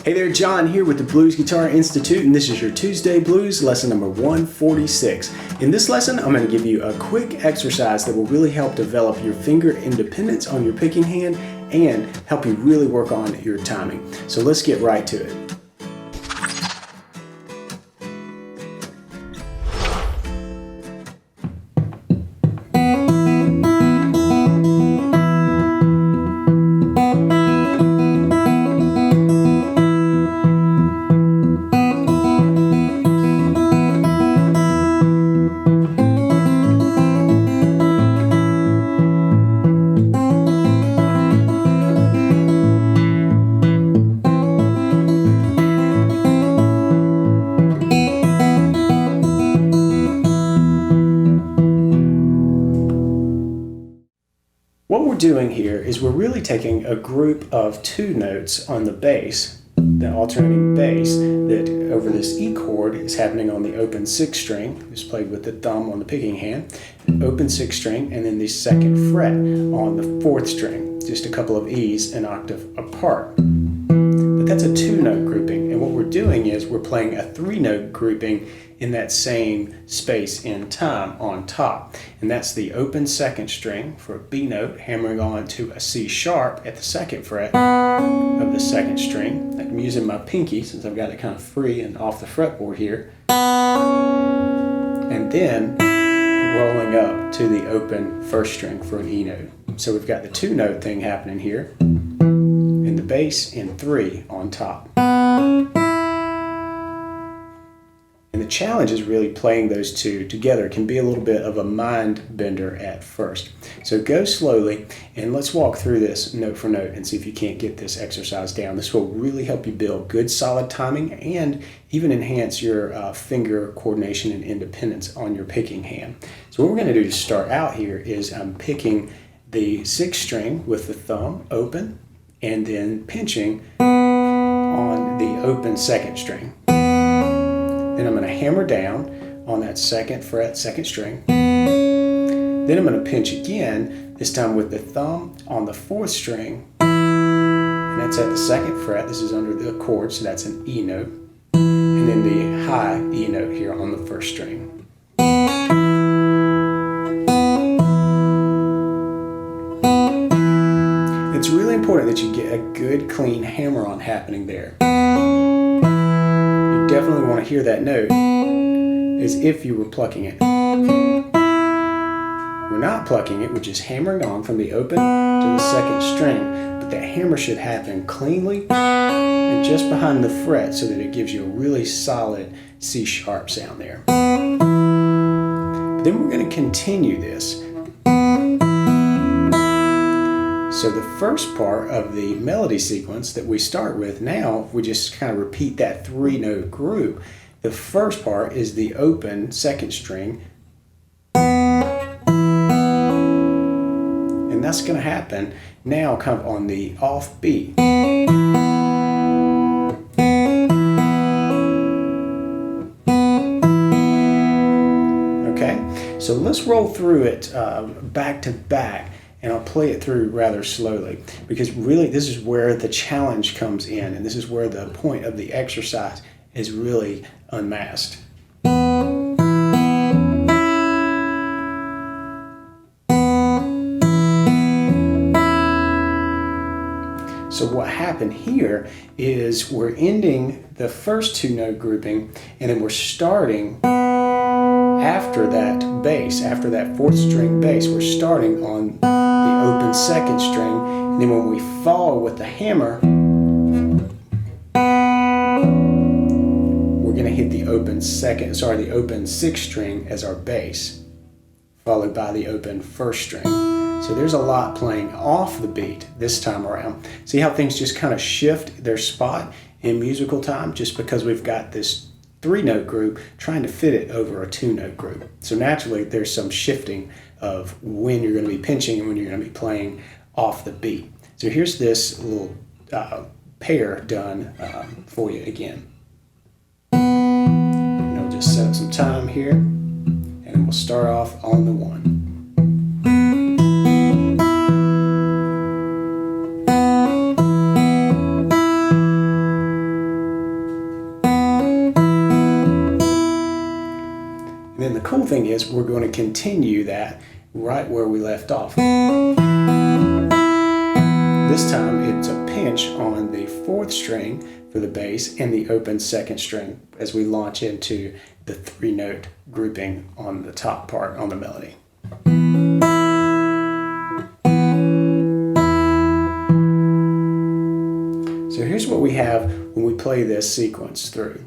Hey there, John here with the Blues Guitar Institute, and this is your Tuesday Blues lesson number 146. In this lesson, I'm going to give you a quick exercise that will really help develop your finger independence on your picking hand and help you really work on your timing. So let's get right to it. What we're doing here is we're really taking a group of two notes on the bass, the alternating bass, that over this E chord is happening on the open 6th string, it's played with the thumb on the picking hand, open 6th string, and then the 2nd fret on the 4th string, just a couple of E's an octave apart. But that's a 2-note grouping, and what we're doing is we're playing a 3-note grouping in that same space in time on top. And that's the open 2nd string for a B note, hammering on to a C sharp at the 2nd fret of the 2nd string. I'm using my pinky since I've got it kind of free and off the fretboard here. And then rolling up to the open 1st string for an E note. So we've got the 2-note thing happening here, and the bass in 3 on top. And the challenge is really playing those two together. It can be a little bit of a mind bender at first. So go slowly and let's walk through this note for note and see if you can't get this exercise down. This will really help you build good solid timing and even enhance your finger coordination and independence on your picking hand. So what we're going to do to start out here is I'm picking the 6th string with the thumb open and then pinching on the open 2nd string. Then I'm going to hammer down on that 2nd fret, 2nd string. Then I'm going to pinch again, this time with the thumb on the 4th string. And that's at the 2nd fret. This is under the chord, so that's an E note. And then the high E note here on the 1st string. It's really important that you get a good, clean hammer-on happening there. Definitely want to hear that note as if you were plucking it. We're not plucking it, we're just hammering on from the open to the 2nd string, but that hammer should happen cleanly and just behind the fret so that it gives you a really solid C sharp sound there. But then we're going to continue this. So the first part of the melody sequence that we start with now, we just kind of repeat that 3-note group. The first part is the open 2nd string, and that's going to happen now kind of on the off beat. Okay, so let's roll through it back to back. And I'll play it through rather slowly because really this is where the challenge comes in, and this is where the point of the exercise is really unmasked. So what happened here is we're ending the first 2-note grouping, and then we're starting after that bass, after that 4th string bass, we're starting on the open 2nd string, and then when we fall with the hammer, we're going to hit the open 6th string as our bass, followed by the open 1st string. So there's a lot playing off the beat this time around. See how things just kind of shift their spot in musical time just because we've got this 3-note group trying to fit it over a 2-note group. So naturally there's some shifting of when you're going to be pinching and when you're going to be playing off the beat. So here's this little pair done for you again. And I'll just set up some time here and we'll start off on the 1. thing is we're going to continue that right where we left off. This time it's a pinch on the 4th string for the bass and the open 2nd string as we launch into the 3-note grouping on the top part on the melody. So here's what we have when we play this sequence through.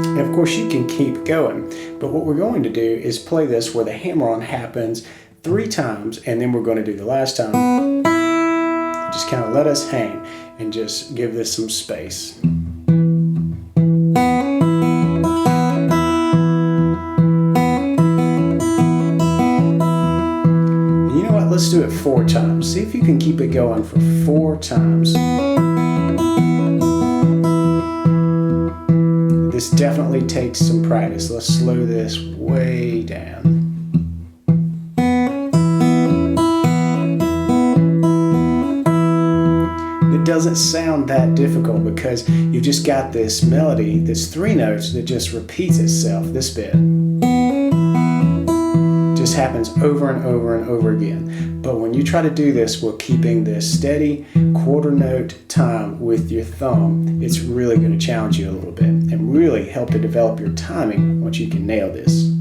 And of course you can keep going, but what we're going to do is play this where the hammer-on happens 3 times, and then we're going to do the last time. Just kind of let us hang and just give this some space. Let's do it 4 times. See if you can keep it going for 4 times. This definitely takes some practice. Let's slow this way down. It doesn't sound that difficult because you've just got this melody, this 3 notes that just repeats itself, this bit. Just happens over and over and over again. But when you try to do this while keeping this steady 1/4 note time with your thumb, it's really going to challenge you a little bit and really help to develop your timing once you can nail this.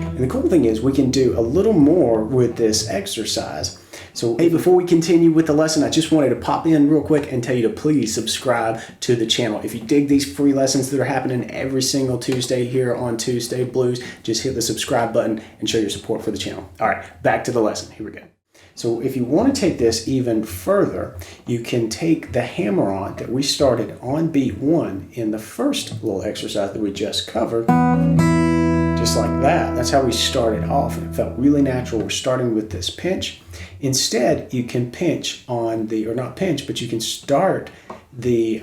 And the cool thing is we can do a little more with this exercise. So hey, before we continue with the lesson, I just wanted to pop in real quick and tell you to please subscribe to the channel. If you dig these free lessons that are happening every single Tuesday here on Tuesday Blues, just hit the subscribe button and show your support for the channel. All right, back to the lesson. Here we go. So if you want to take this even further, you can take the hammer-on that we started on beat 1 in the first little exercise that we just covered. Just like that. That's how we started off. It felt really natural. We're starting with this pinch. Instead, you can pinch on the, or not pinch, but you can start the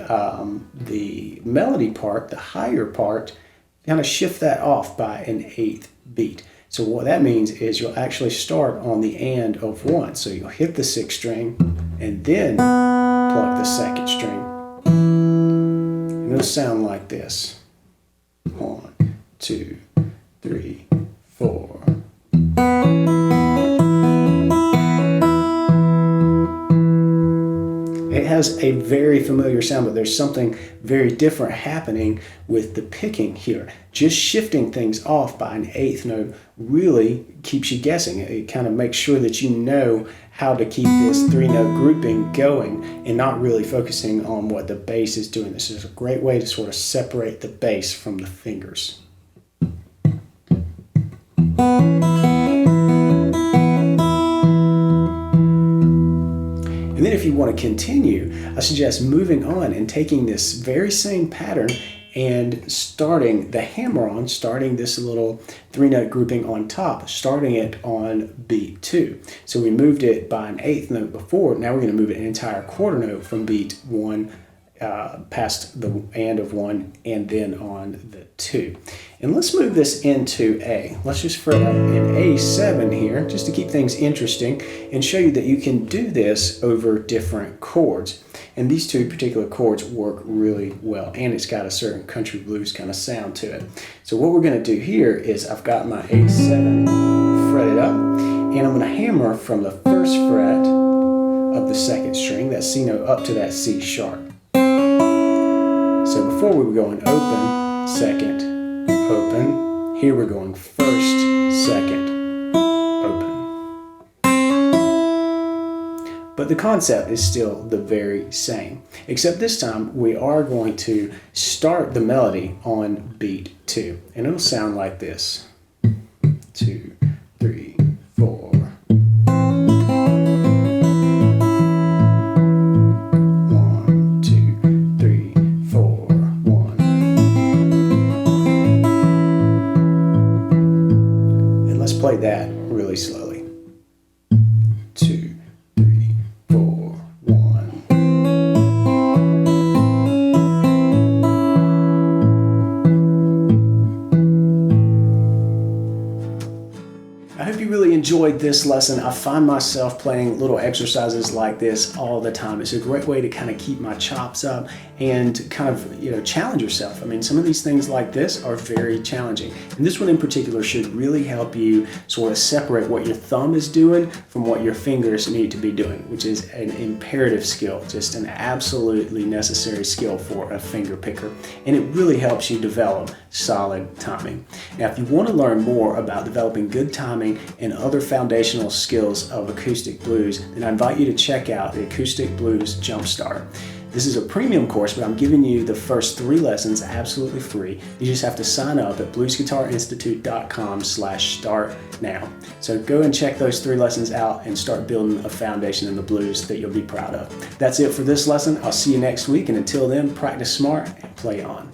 melody part, the higher part, kind of shift that off by an 8th beat. So what that means is you'll actually start on the and of 1. So you'll hit the 6th string and then pluck the 2nd string. And it'll sound like this. 1, 2, 3, 4. It has a very familiar sound, but there's something very different happening with the picking here. Just shifting things off by an 8th note really keeps you guessing. It kind of makes sure that you know how to keep this 3-note grouping going and not really focusing on what the bass is doing. This is a great way to sort of separate the bass from the fingers. And then if you want to continue, I suggest moving on and taking this very same pattern and starting the hammer-on, starting this little 3-note grouping on top, starting it on beat 2. So we moved it by an 8th note before. Now we're going to move it an entire 1/4 note from beat 1 past the and of 1 and then on the 2. And let's move this into A. Let's just fret out in A7 here just to keep things interesting and show you that you can do this over different chords. And these 2 particular chords work really well, and it's got a certain country blues kind of sound to it. So what we're going to do here is I've got my A7 fretted up, and I'm going to hammer from the 1st fret of the 2nd string, that C note, up to that C sharp. So before we were going open, 2nd, open. Here we're going 1st, 2nd, open. But the concept is still the very same, except this time we are going to start the melody on beat 2, and it'll sound like this. 2, 3, 4. Play that really slowly. 2, 3, 4, 1. I hope you really enjoyed this lesson. I find myself playing little exercises like this all the time. It's a great way to kind of keep my chops up and kind of, challenge yourself. I mean, some of these things like this are very challenging. And this one in particular should really help you sort of separate what your thumb is doing from what your fingers need to be doing, which is an imperative skill, just an absolutely necessary skill for a finger picker. And it really helps you develop solid timing. Now, if you want to learn more about developing good timing and other foundational skills of acoustic blues, then I invite you to check out the Acoustic Blues Jumpstart. This is a premium course, but I'm giving you the first 3 lessons absolutely free. You just have to sign up at bluesguitarinstitute.com/start now. So go and check those 3 lessons out and start building a foundation in the blues that you'll be proud of. That's it for this lesson. I'll see you next week, and until then, practice smart and play on.